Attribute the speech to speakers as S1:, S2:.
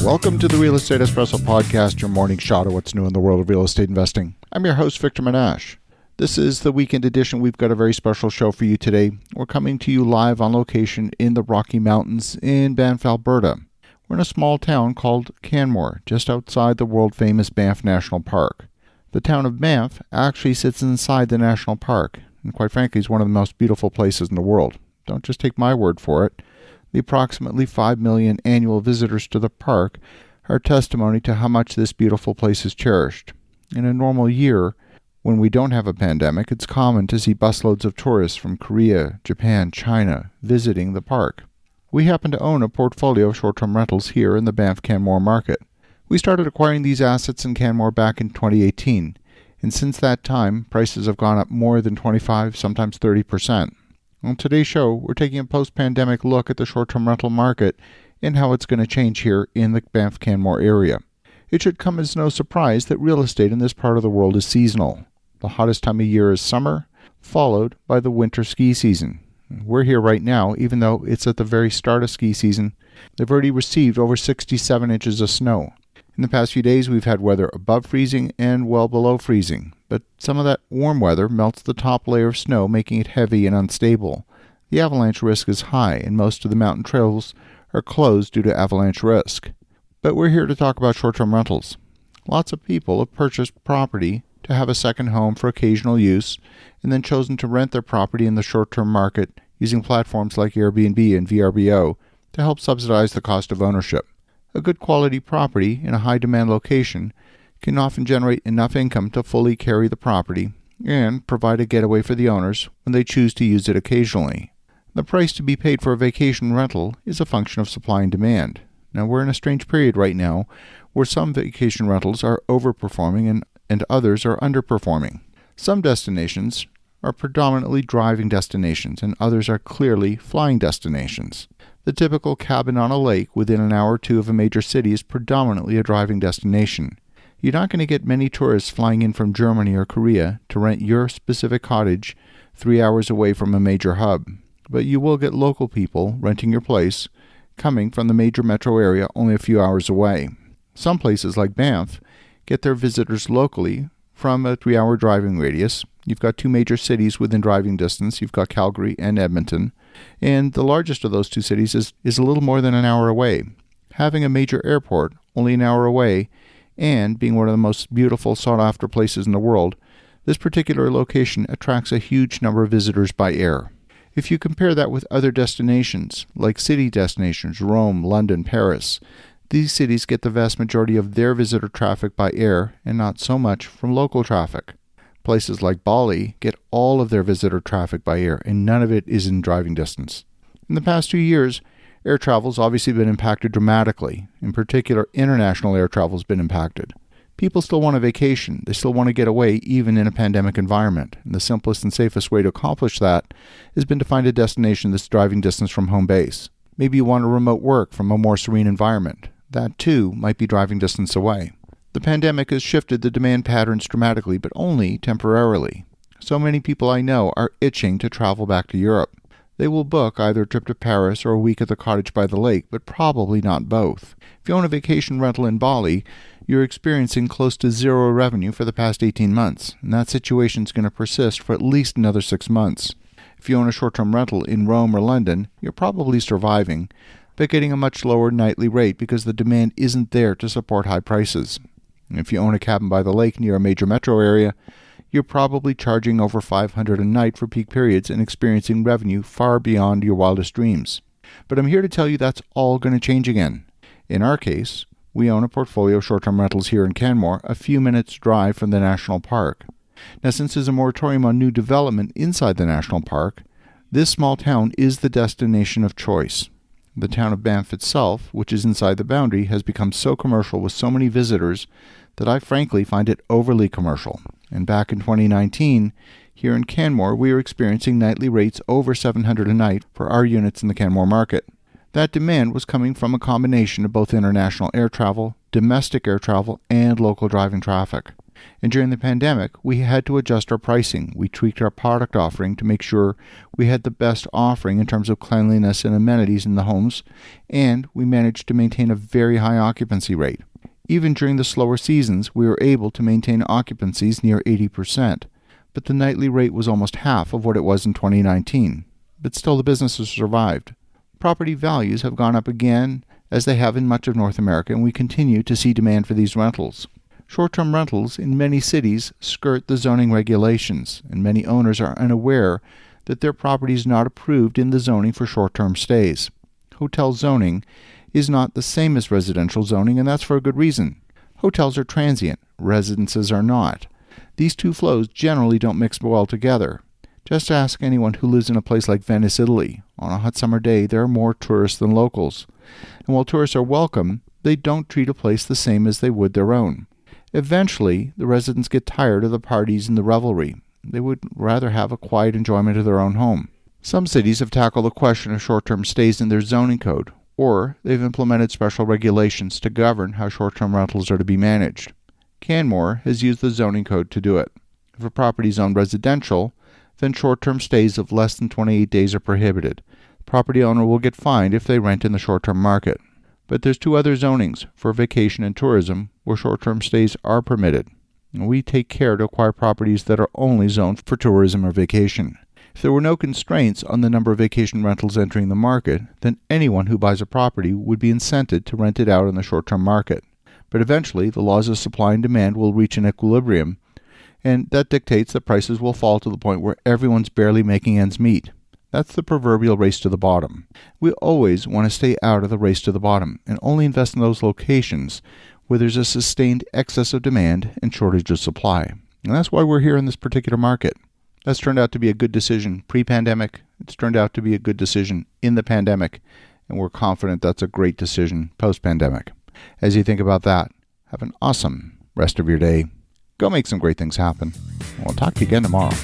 S1: Welcome to the Real Estate Espresso Podcast, your morning shot of what's new in the world of real estate investing. I'm your host, Victor Menashe. This is the weekend edition. We've got a very special show for you today. We're coming to you live on location in the Rocky Mountains in Banff, Alberta. We're in a small town called Canmore, just outside the world-famous Banff National Park. The town of Banff actually sits inside the national park, and quite frankly is one of the most beautiful places in the world. Don't just take my word for it. The approximately 5 million annual visitors to the park are testimony to how much this beautiful place is cherished. In a normal year, when we don't have a pandemic, it's common to see busloads of tourists from Korea, Japan, China visiting the park. We happen to own a portfolio of short-term rentals here in the Banff-Canmore market. We started acquiring these assets in Canmore back in 2018, and since that time, prices have gone up more than 25, sometimes 30%. On today's show, we're taking a post-pandemic look at the short-term rental market and how it's going to change here in the Banff-Canmore area. It should come as no surprise that real estate in this part of the world is seasonal. The hottest time of year is summer, followed by the winter ski season. We're here right now, even though it's at the very start of ski season. They've already received over 67 inches of snow. In the past few days, we've had weather above freezing and well below freezing, but some of that warm weather melts the top layer of snow, making it heavy and unstable. The avalanche risk is high, and most of the mountain trails are closed due to avalanche risk. But we're here to talk about short-term rentals. Lots of people have purchased property to have a second home for occasional use, and then chosen to rent their property in the short-term market using platforms like Airbnb and VRBO to help subsidize the cost of ownership. A good quality property in a high-demand location can often generate enough income to fully carry the property and provide a getaway for the owners when they choose to use it occasionally. The price to be paid for a vacation rental is a function of supply and demand. Now, we're in a strange period right now where some vacation rentals are overperforming and others are underperforming. Some destinations are predominantly driving destinations and others are clearly flying destinations. The typical cabin on a lake within an hour or two of a major city is predominantly a driving destination. You're not going to get many tourists flying in from Germany or Korea to rent your specific cottage 3 hours away from a major hub. But you will get local people renting your place coming from the major metro area only a few hours away. Some places like Banff get their visitors locally from a 3-hour driving radius. You've got two major cities within driving distance. You've got Calgary and Edmonton. And the largest of those two cities is a little more than an hour away. Having a major airport only an hour away and being one of the most beautiful sought-after places in the world, this particular location attracts a huge number of visitors by air. If you compare that with other destinations, like city destinations, Rome, London, Paris, these cities get the vast majority of their visitor traffic by air and not so much from local traffic. Places like Bali get all of their visitor traffic by air, and none of it is in driving distance. In the past 2 years, air travel has obviously been impacted dramatically. In particular, international air travel has been impacted. People still want a vacation. They still want to get away, even in a pandemic environment. And the simplest and safest way to accomplish that has been to find a destination that's driving distance from home base. Maybe you want to remote work from a more serene environment. That, too, might be driving distance away. The pandemic has shifted the demand patterns dramatically, but only temporarily. So many people I know are itching to travel back to Europe. They will book either a trip to Paris or a week at the cottage by the lake, but probably not both. If you own a vacation rental in Bali, you're experiencing close to zero revenue for the past 18 months, and that situation is going to persist for at least another 6 months. If you own a short-term rental in Rome or London, you're probably surviving, but getting a much lower nightly rate because the demand isn't there to support high prices. And if you own a cabin by the lake near a major metro area, you're probably charging over $500 a night for peak periods and experiencing revenue far beyond your wildest dreams. But I'm here to tell you that's all going to change again. In our case, we own a portfolio of short-term rentals here in Canmore, a few minutes drive from the national park. Now, since there's a moratorium on new development inside the national park, this small town is the destination of choice. The town of Banff itself, which is inside the boundary, has become so commercial with so many visitors that I frankly find it overly commercial. And back in 2019, here in Canmore, we were experiencing nightly rates over $700 a night for our units in the Canmore market. That demand was coming from a combination of both international air travel, domestic air travel, and local driving traffic. And during the pandemic, we had to adjust our pricing. We tweaked our product offering to make sure we had the best offering in terms of cleanliness and amenities in the homes, and we managed to maintain a very high occupancy rate. Even during the slower seasons, we were able to maintain occupancies near 80%, but the nightly rate was almost half of what it was in 2019. But still, the business has survived. Property values have gone up again, as they have in much of North America, and we continue to see demand for these rentals. Short-term rentals in many cities skirt the zoning regulations, and many owners are unaware that their property is not approved in the zoning for short-term stays. Hotel zoning is not the same as residential zoning, and that's for a good reason. Hotels are transient, residences are not. These two flows generally don't mix well together. Just ask anyone who lives in a place like Venice, Italy. On a hot summer day, there are more tourists than locals. And while tourists are welcome, they don't treat a place the same as they would their own. Eventually, the residents get tired of the parties and the revelry. They would rather have a quiet enjoyment of their own home. Some cities have tackled the question of short-term stays in their zoning code, or they've implemented special regulations to govern how short-term rentals are to be managed. Canmore has used the zoning code to do it. If a property is zoned residential, then short-term stays of less than 28 days are prohibited. The property owner will get fined if they rent in the short-term market. But there's two other zonings for vacation and tourism where short-term stays are permitted. And we take care to acquire properties that are only zoned for tourism or vacation. If there were no constraints on the number of vacation rentals entering the market, then anyone who buys a property would be incented to rent it out in the short-term market. But eventually, the laws of supply and demand will reach an equilibrium, and that dictates that prices will fall to the point where everyone's barely making ends meet. That's the proverbial race to the bottom. We always want to stay out of the race to the bottom and only invest in those locations where there's a sustained excess of demand and shortage of supply. And that's why we're here in this particular market. That's turned out to be a good decision pre-pandemic. It's turned out to be a good decision in the pandemic, and we're confident that's a great decision post-pandemic. As you think about that, have an awesome rest of your day. Go make some great things happen. We'll talk to you again tomorrow.